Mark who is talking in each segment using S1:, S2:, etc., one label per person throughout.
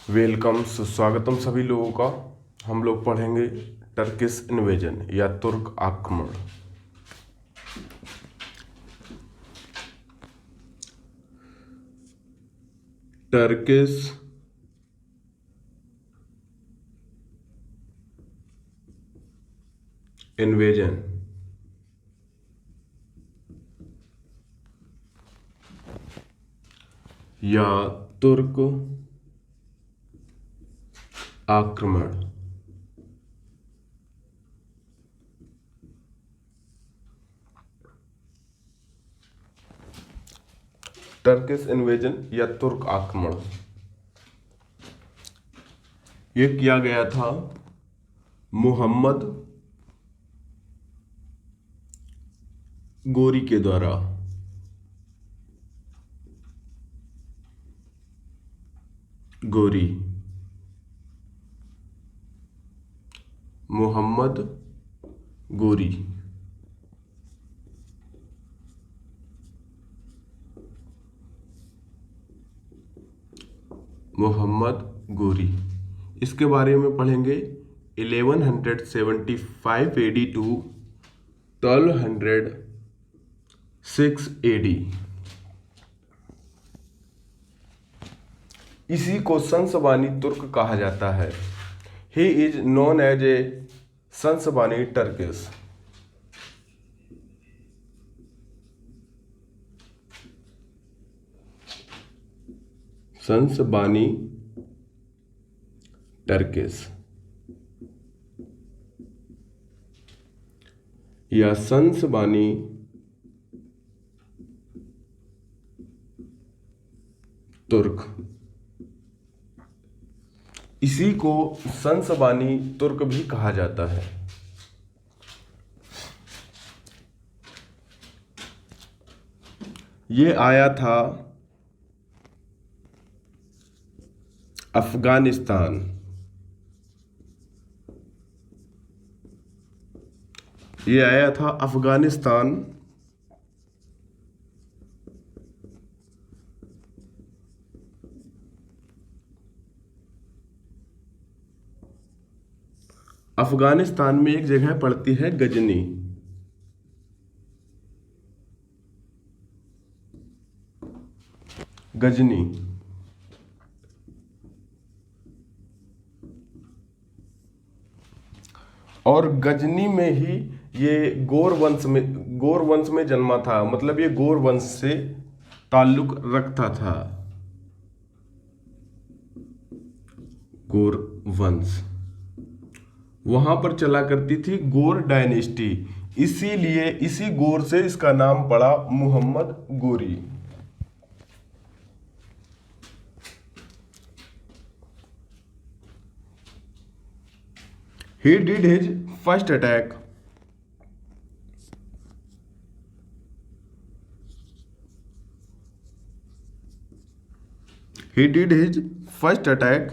S1: Welcome सुस्वागतम सभी लोगों का। हम लोग पढ़ेंगे टर्किश इन्वेजन या तुर्क आक्रमण। टर्किश इन्वेजन या तुर्क आक्रमण। टर्किश इन्वेजन या तुर्क आक्रमण ये किया गया था मोहम्मद गोरी के द्वारा। गोरी मोहम्मद गोरी मोहम्मद गोरी इसके बारे में पढ़ेंगे 1175 AD टू 1206 AD। इसी को संसबानी तुर्क कहा जाता है। He is known as a संसबानी टर्किश। संसबानी टर्किश या संसबानी तुर्क। इसी को संसबानी तुर्क भी कहा जाता है। ये आया था अफगानिस्तान। ये आया था अफगानिस्तान अफगानिस्तान में एक जगह पड़ती है गजनी। गजनी और गजनी में ही ये गौर वंश में जन्मा था। मतलब ये गौर वंश से ताल्लुक रखता था। गौर वंश वहां पर चला करती थी गौर डायनेस्टी। इसीलिए इसी गौर से इसका नाम पड़ा Mohammad Ghori. He did his first attack He did his first attack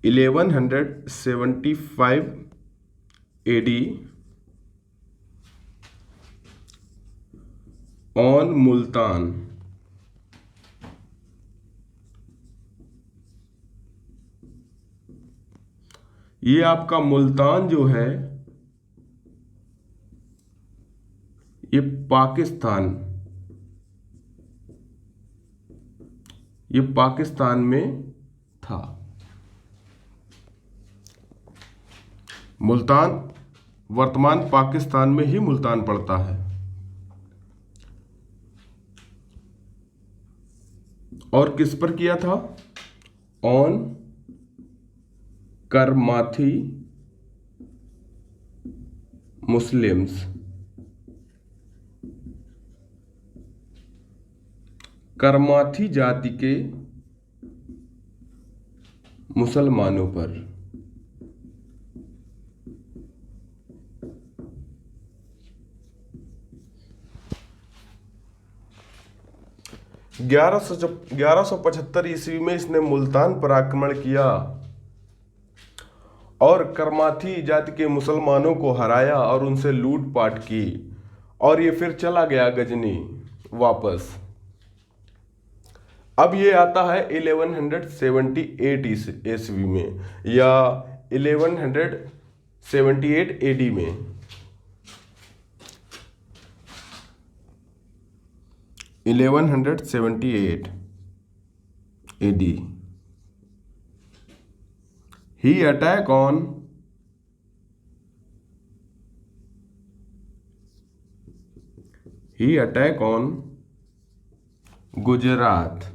S1: 1175 AD on Multan. ये आपका मुल्तान जो है ये पाकिस्तान में था। मुल्तान वर्तमान पाकिस्तान में ही मुल्तान पड़ता है। और किस पर किया था? On करमाथी Muslims. करमाथी जाति के मुसलमानों पर। 1175 ईस्वी में इसने मुल्तान पर आक्रमण किया और करमाथी जाति के मुसलमानों को हराया और उनसे लूटपाट की। और ये फिर चला गया गजनी वापस। अब ये आता है 1178 ईस्वी में या 1178 एडी में। 1178 AD. He attack on Gujarat.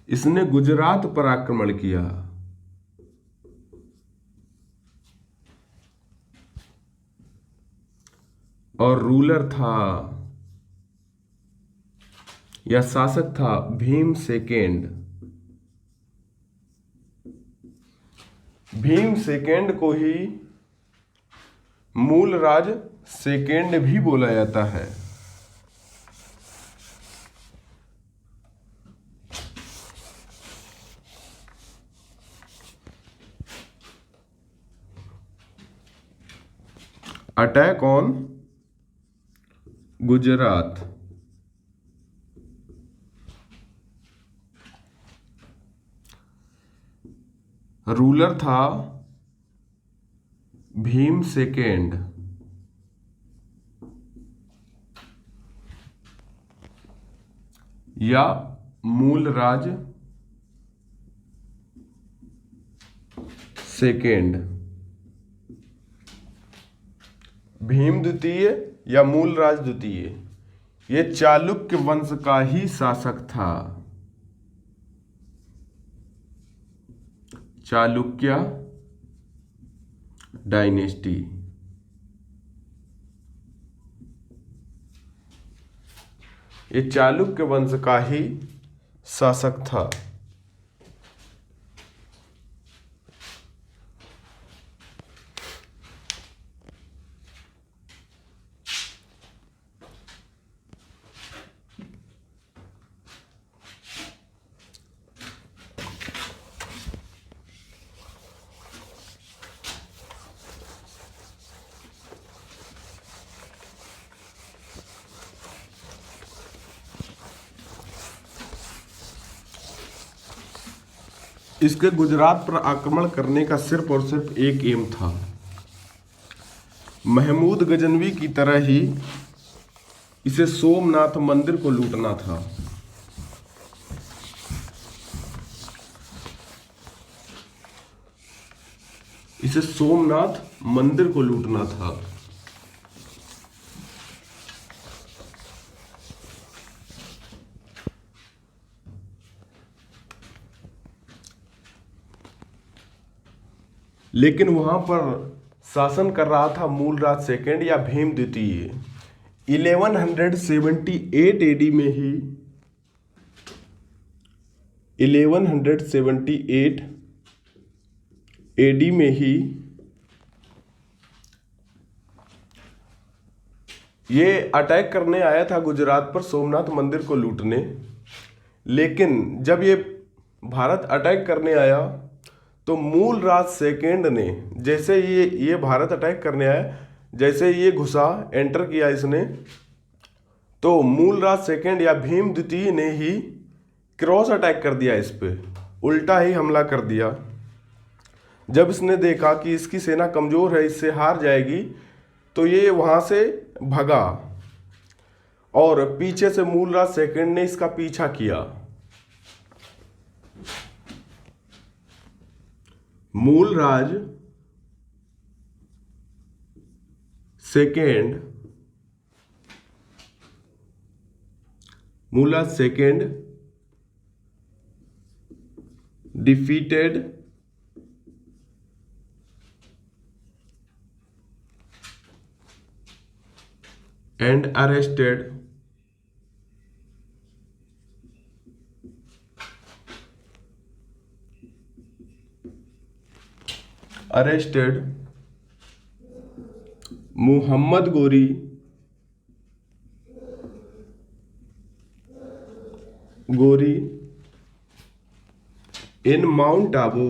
S1: इसने गुजरात पर आक्रमण किया। और रूलर था या शासक था भीम सेकेंड। भीम सेकेंड को ही मूलराज सेकेंड भी बोला जाता है। Attack on Gujarat. रूलर था भीम सेकेंड। या मूलराज सेकेंड। भीम द्वितीय या मूलराज द्वितीय ये चालुक्य वंश का ही शासक था। चालुक्य डायनेस्टी। ये चालुक्य वंश का ही शासक था। इसके गुजरात पर आक्रमण करने का सिर्फ और सिर्फ एक एम था। महमूद गजनवी की तरह ही इसे सोमनाथ मंदिर को लूटना था। इसे सोमनाथ मंदिर को लूटना था। लेकिन वहां पर शासन कर रहा था मूलराज सेकेंड या भीम द्वितीय। 1178 एडी में ही 1178 एडी में ही ये अटैक करने आया था गुजरात पर सोमनाथ मंदिर को लूटने। लेकिन जब ये भारत अटैक करने आया तो मूलराज सेकेंड ने जैसे ये भारत अटैक करने आया, जैसे ये घुसा एंटर किया इसने, तो मूलराज सेकेंड या भीम द्वितीय ने ही क्रॉस अटैक कर दिया। इस पे उल्टा ही हमला कर दिया। जब इसने देखा कि इसकी सेना कमजोर है, इससे हार जाएगी, तो ये वहां से भगा और पीछे से मूलराज सेकेंड ने इसका पीछा किया। Mulraj second defeated and arrested Muhammad गोरी in Mount Abu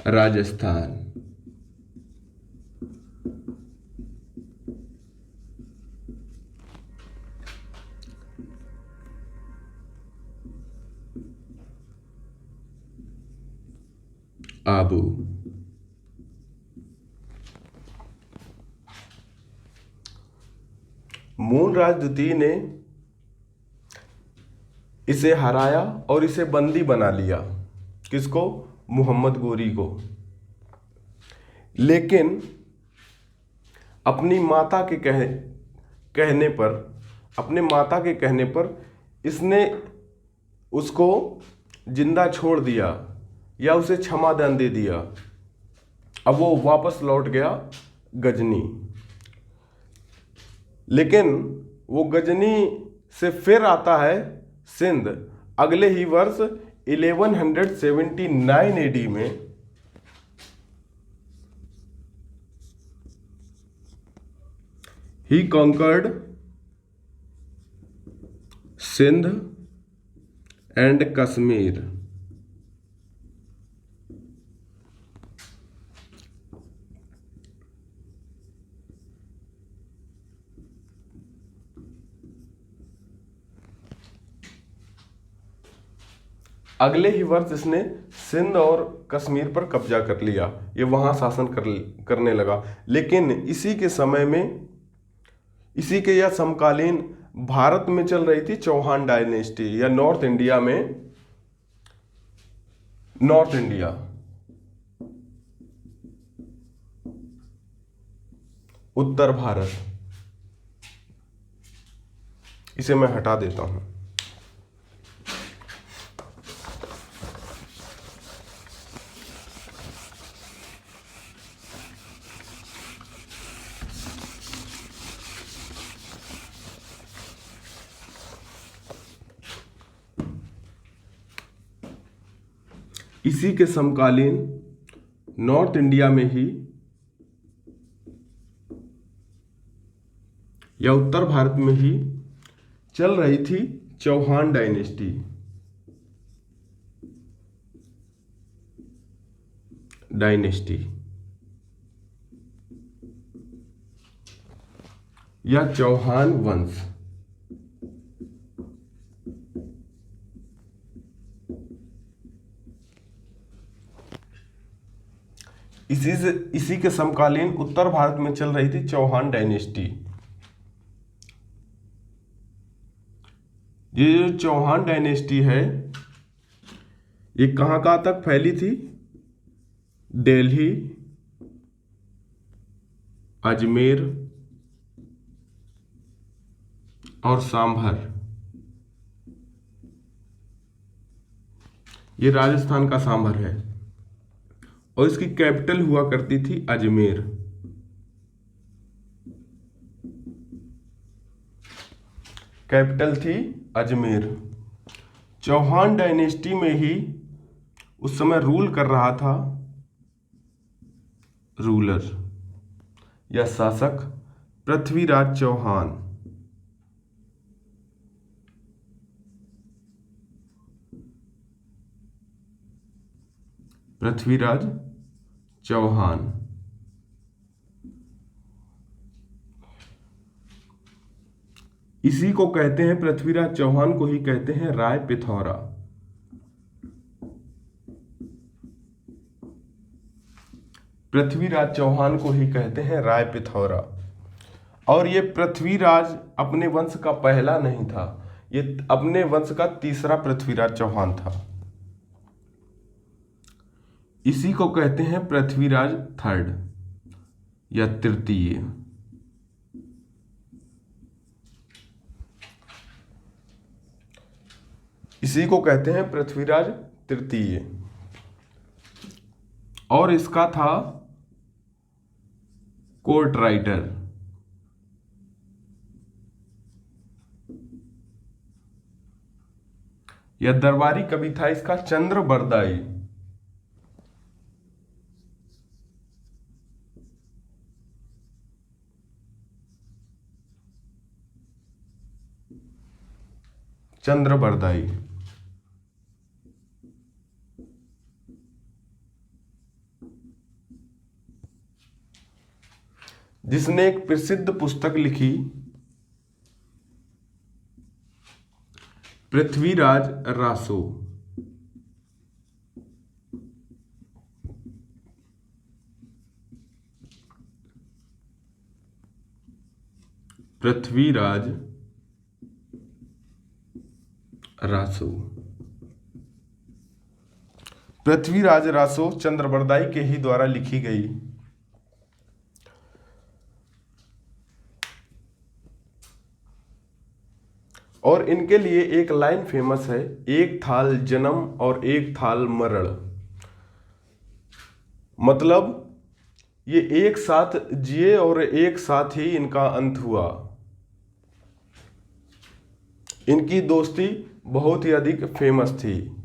S1: Rajasthan. Abu. Mulraj द्वितीय ने इसे हराया और इसे बंदी बना लिया। किसको? मोहम्मद गोरी को। लेकिन अपनी माता के कहने पर, अपने माता के कहने पर इसने उसको जिंदा छोड़ दिया या उसे क्षमादान दे दिया। अब वो वापस लौट गया गजनी। लेकिन वो गजनी से फिर आता है सिंध अगले ही वर्ष 1179 एडी में। ही conquered सिंध एंड कश्मीर। अगले ही वर्ष इसने सिंध और कश्मीर पर कब्जा कर लिया। ये वहां शासन करने लगा। लेकिन इसी के समय में, इसी के या समकालीन भारत में चल रही थी चौहान डायनेस्टी, या नॉर्थ इंडिया में, नॉर्थ इंडिया, उत्तर भारत। इसे मैं हटा देता हूं। इसी के समकालीन नॉर्थ इंडिया में ही या उत्तर भारत में ही चल रही थी चौहान डायनेस्टी। या चौहान वंश। इसी के समकालीन उत्तर भारत में चल रही थी चौहान डायनेस्टी। ये जो चौहान डायनेस्टी है, ये कहां तक फैली थी? दिल्ली, अजमेर और सांभर। ये राजस्थान का सांभर है और इसकी कैपिटल हुआ करती थी अजमेर। कैपिटल थी अजमेर। चौहान डायनेस्टी में ही उस समय रूल कर रहा था रूलर या शासक पृथ्वीराज चौहान। पृथ्वीराज चौहान। इसी को कहते हैं, पृथ्वीराज चौहान को ही कहते हैं राय पिथौरा। पृथ्वीराज चौहान को ही कहते हैं राय पिथौरा। और ये पृथ्वीराज अपने वंश का पहला नहीं था, ये अपने वंश का तीसरा पृथ्वीराज चौहान था। इसी को कहते हैं पृथ्वीराज थर्ड या तृतीय। इसी को कहते हैं पृथ्वीराज तृतीय। और इसका था कोर्ट राइटर। यह दरबारी कवि था इसका चंद्रबरदाई। चंद्रबरदाई। जिसने एक प्रसिद्ध पुस्तक लिखी पृथ्वीराज रासो। पृथ्वीराज रासो। पृथ्वीराज रासो चंद्रबरदाई के ही द्वारा लिखी गई और इनके लिए एक लाइन फेमस है, एक थाल जन्म और एक थाल मरण। मतलब ये एक साथ जिए और एक साथ ही इनका अंत हुआ। इनकी दोस्ती बहुत ही अधिक फेमस थी।